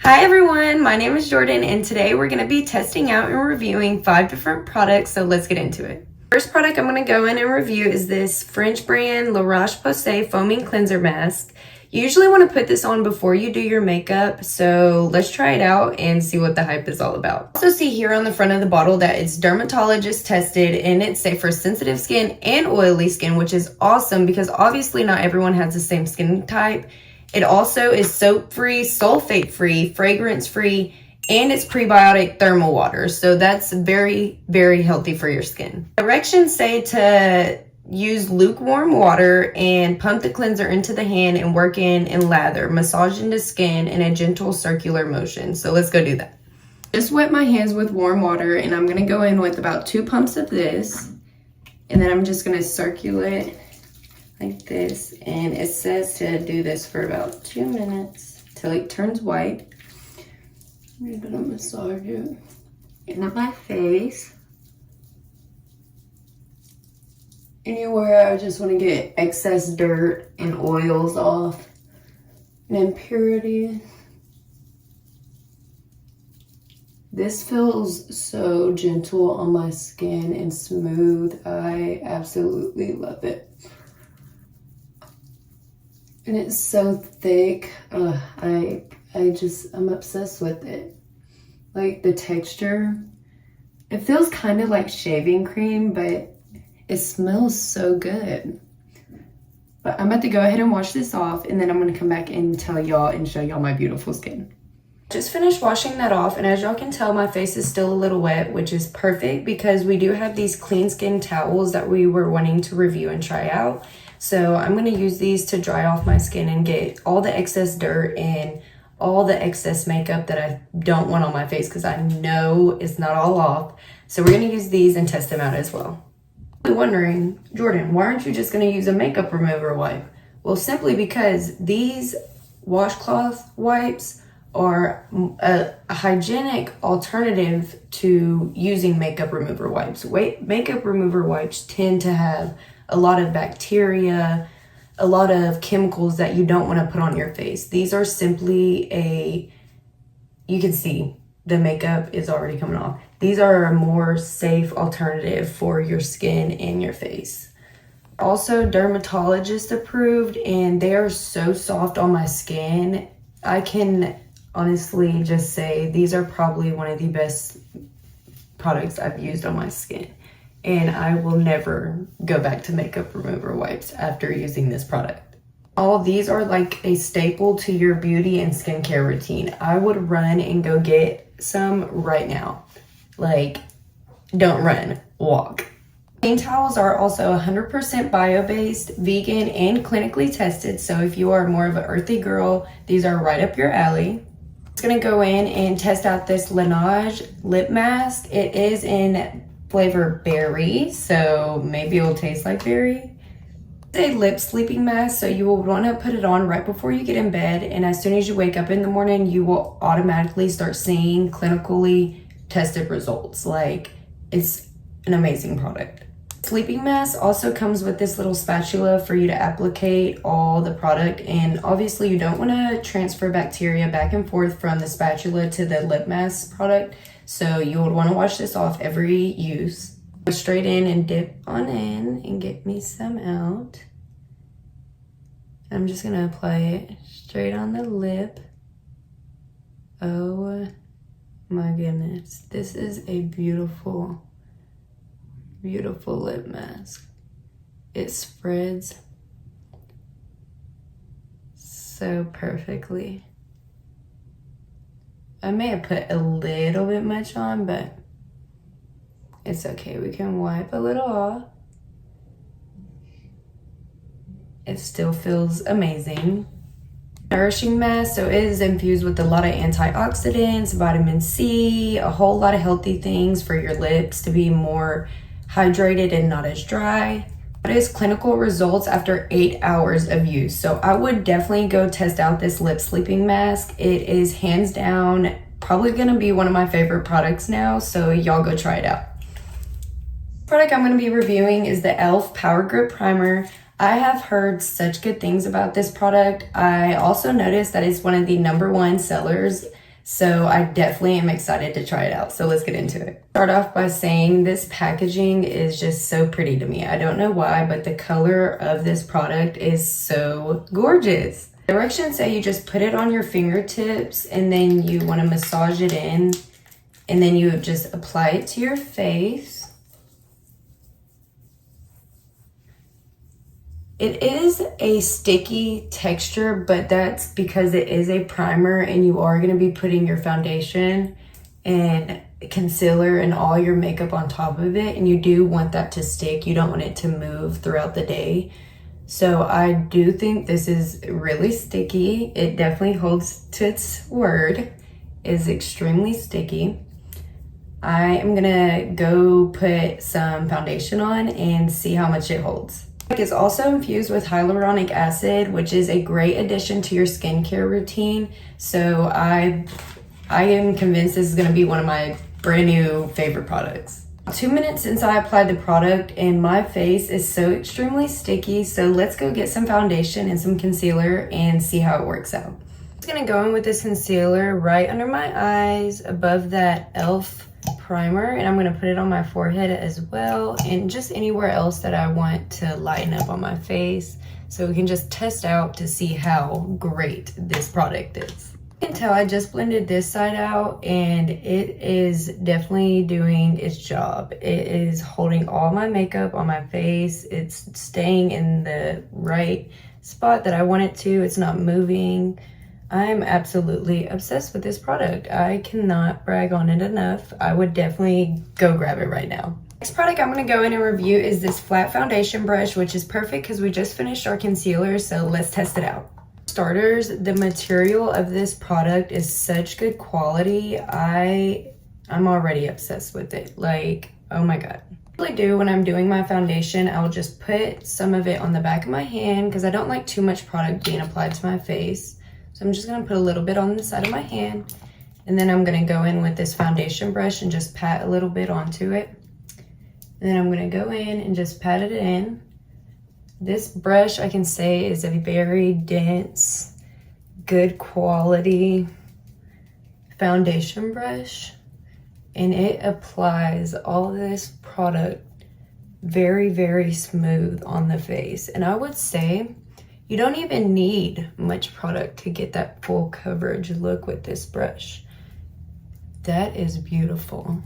Hi everyone, my name is Jordan and today we're going to be testing out and reviewing 5 different products, so let's get into it. First product I'm going to go in and review is this French brand Roche-Posay Foaming Cleanser Mask. You usually want to put this on before you do your makeup, so let's try it out and see what the hype is all about. Also see here on the front of the bottle that it's dermatologist tested and it's safe for sensitive skin and oily skin, which is awesome because obviously not everyone has the same skin type. It also is soap-free, sulfate-free, fragrance-free, and it's prebiotic thermal water. So that's very, very healthy for your skin. Directions say to use lukewarm water and pump the cleanser into the hand and work in and lather. Massage into skin in a gentle circular motion. So let's go do that. Just wet my hands with warm water and I'm going to go in with about 2 pumps of this. And then I'm just going to circulate like this, and it says to do this for about 2 minutes till it turns white. I'm gonna massage it into my face. Anywhere I just want to get excess dirt and oils off and impurities. This feels so gentle on my skin and smooth. I absolutely love it. And it's so thick. I'm obsessed with it. Like the texture, it feels kind of like shaving cream, but it smells so good. But I'm about to go ahead and wash this off, and then I'm gonna come back and tell y'all and show y'all my beautiful skin. Just finished washing that off, and as y'all can tell, my face is still a little wet, which is perfect because we do have these clean skin towels that we were wanting to review and try out. So I'm going to use these to dry off my skin and get all the excess dirt and all the excess makeup that I don't want on my face because I know it's not all off. So we're going to use these and test them out as well. You're wondering, Jordan, why aren't you just going to use a makeup remover wipe? Well, simply because these washcloth wipes are a hygienic alternative to using makeup remover wipes. Makeup remover wipes tend to have a lot of bacteria, a lot of chemicals that you don't want to put on your face. These are simply you can see the makeup is already coming off. These are a more safe alternative for your skin and your face. Also dermatologist approved, and they are so soft on my skin. I can honestly just say these are probably one of the best products I've used on my skin. And I will never go back to makeup remover wipes after using this product. All these are like a staple to your beauty and skincare routine. I would run and go get some right now. Like, don't run, walk. Clean towels are also 100% bio-based, vegan, and clinically tested. So if you are more of an earthy girl, these are right up your alley. I'm gonna go in and test out this Laneige lip mask. It is in flavor berry, so maybe it'll taste like berry. It's a lip sleeping mask, so you will want to put it on right before you get in bed, and as soon as you wake up in the morning, you will automatically start seeing clinically tested results. Like, it's an amazing product. Sleeping mask also comes with this little spatula for you to applicate all the product, and obviously you don't want to transfer bacteria back and forth from the spatula to the lip mask product. So you would want to wash this off every use. Go straight in and dip on in and get me some out. I'm just going to apply it straight on the lip. Oh my goodness. This is a beautiful, beautiful lip mask. It spreads so perfectly. I may have put a little bit much on, but it's okay. We can wipe a little off. It still feels amazing. Nourishing mask, so it is infused with a lot of antioxidants, vitamin C, a whole lot of healthy things for your lips to be more hydrated and not as dry. It is clinical results after 8 hours of use. So I would definitely go test out this lip sleeping mask. It is hands down probably gonna be one of my favorite products now. So y'all go try it out. The product I'm gonna be reviewing is the e.l.f. Power Grip Primer. I have heard such good things about this product. I also noticed that it's one of the #1 sellers So I definitely am excited to try it out. So let's get into it. Start off by saying this packaging is just so pretty to me. I don't know why, but the color of this product is so gorgeous. Directions say you just put it on your fingertips and then you want to massage it in, and then you just apply it to your face. It is a sticky texture, but that's because it is a primer and you are going to be putting your foundation and concealer and all your makeup on top of it, and you do want that to stick. You don't want it to move throughout the day. So I do think this is really sticky. It definitely holds to its word. It is extremely sticky. I am gonna go put some foundation on and see how much it holds. It's also infused with hyaluronic acid, which is a great addition to your skincare routine. So I am convinced this is gonna be one of my brand new favorite products. 2 minutes since I applied the product and my face is so extremely sticky. So let's go get some foundation and some concealer and see how it works out. I'm just gonna go in with this concealer right under my eyes above that e.l.f. primer, and I'm going to put it on my forehead as well, and just anywhere else that I want to lighten up on my face, so we can just test out to see how great this product is. You can tell I just blended this side out and it is definitely doing its job. It is holding all my makeup on my face. It's staying in the right spot that I want it to. It's not moving. I'm absolutely obsessed with this product. I cannot brag on it enough. I would definitely go grab it right now. Next product I'm going to go in and review is this flat foundation brush, which is perfect because we just finished our concealer, so let's test it out. Starters, the material of this product is such good quality. I'm already obsessed with it. Like, oh my god. What I do when I'm doing my foundation, I'll just put some of it on the back of my hand because I don't like too much product being applied to my face. So I'm just gonna put a little bit on the side of my hand, and then I'm gonna go in with this foundation brush and just pat a little bit onto it. And then I'm gonna go in and just pat it in. This brush, I can say, is a very dense, good quality foundation brush, and it applies all this product very, very smooth on the face. And I would say you don't even need much product to get that full coverage look with this brush. That is beautiful.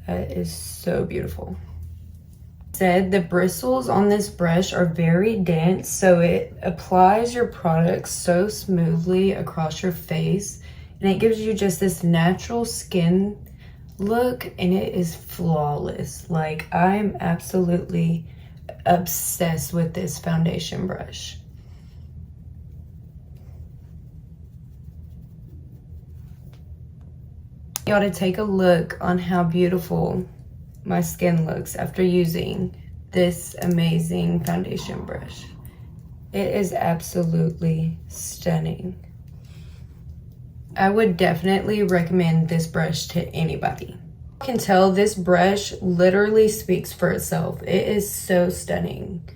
That is so beautiful. Said the bristles on this brush are very dense, so it applies your product so smoothly across your face, and it gives you just this natural skin look, and it is flawless. Like, I'm absolutely obsessed with this foundation brush. You ought to take a look on how beautiful my skin looks after using this amazing foundation brush. It is absolutely stunning. I would definitely recommend this brush to anybody. You can tell this brush literally speaks for itself. It is so stunning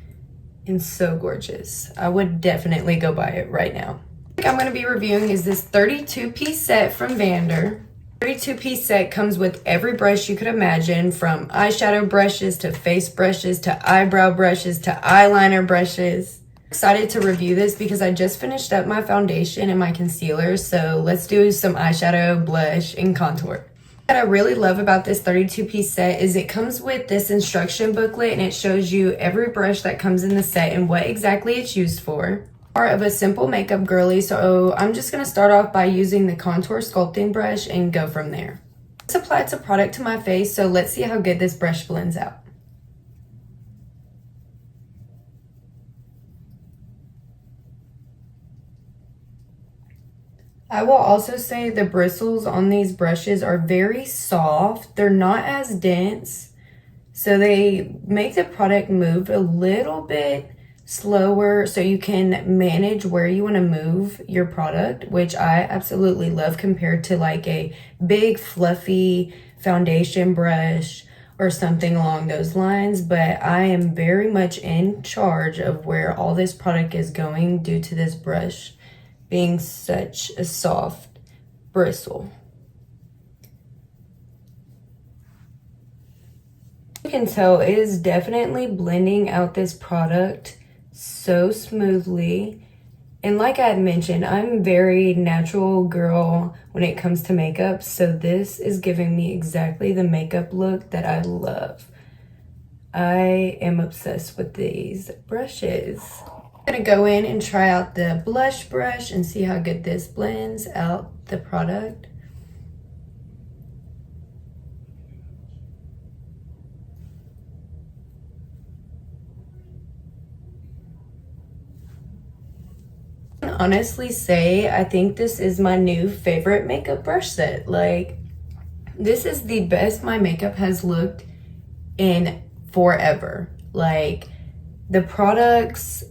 and so gorgeous. I would definitely go buy it right now. What I'm going to be reviewing is this 32-piece set from Vander. 32-piece set comes with every brush you could imagine, from eyeshadow brushes to face brushes to eyebrow brushes to eyeliner brushes. I'm excited to review this because I just finished up my foundation and my concealer, so let's do some eyeshadow, blush, and contour. What I really love about this 32-piece set is it comes with this instruction booklet, and it shows you every brush that comes in the set and what exactly it's used for. Part of a simple makeup girly, so I'm just going to start off by using the contour sculpting brush and go from there. Let's apply some product to my face, so let's see how good this brush blends out. I will also say the bristles on these brushes are very soft. They're not as dense, so they make the product move a little bit slower so you can manage where you want to move your product, which I absolutely love compared to like a big fluffy foundation brush or something along those lines. But I am very much in charge of where all this product is going due to this brush being such a soft bristle. You can tell it is definitely blending out this product so smoothly. And like I had mentioned, I'm a very natural girl when it comes to makeup, so this is giving me exactly the makeup look that I love. I am obsessed with these brushes. I'm gonna go in and try out the blush brush and see how good this blends out the product. I can honestly say I think this is my new favorite makeup brush set. Like, this is the best my makeup has looked in forever. Like, the products,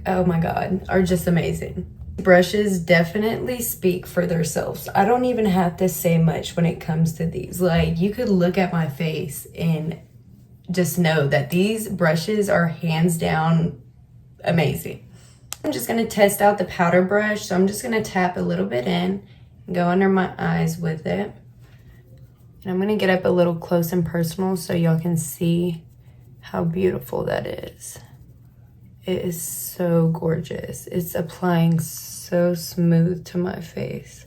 oh my god, are just amazing. Brushes definitely speak for themselves. I don't even have to say much when it comes to these. Like, you could look at my face and just know that these brushes are hands down amazing. I'm just gonna test out the powder brush, so I'm just gonna tap a little bit in and go under my eyes with it. And I'm gonna get up a little close and personal so y'all can see how beautiful that is. It is so gorgeous. It's applying so smooth to my face.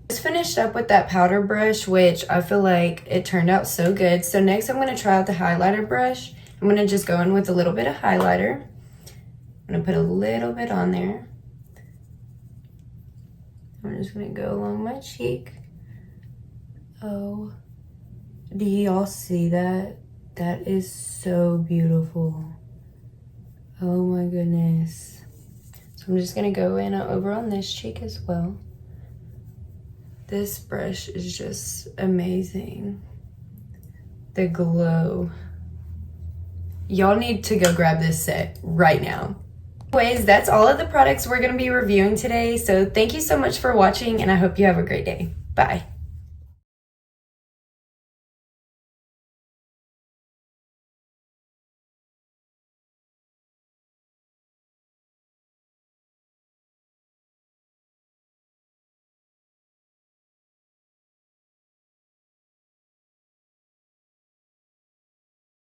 Just finished up with that powder brush, which I feel like it turned out so good. So next I'm gonna try out the highlighter brush. I'm gonna just go in with a little bit of highlighter. I'm gonna put a little bit on there. I'm just gonna go along my cheek. Oh, do y'all see that? That is so beautiful. Oh my goodness. So I'm just gonna go in over on this cheek as well. This brush is just amazing. The glow. Y'all need to go grab this set right now. Anyways, that's all of the products we're gonna be reviewing today. So thank you so much for watching and I hope you have a great day. Bye.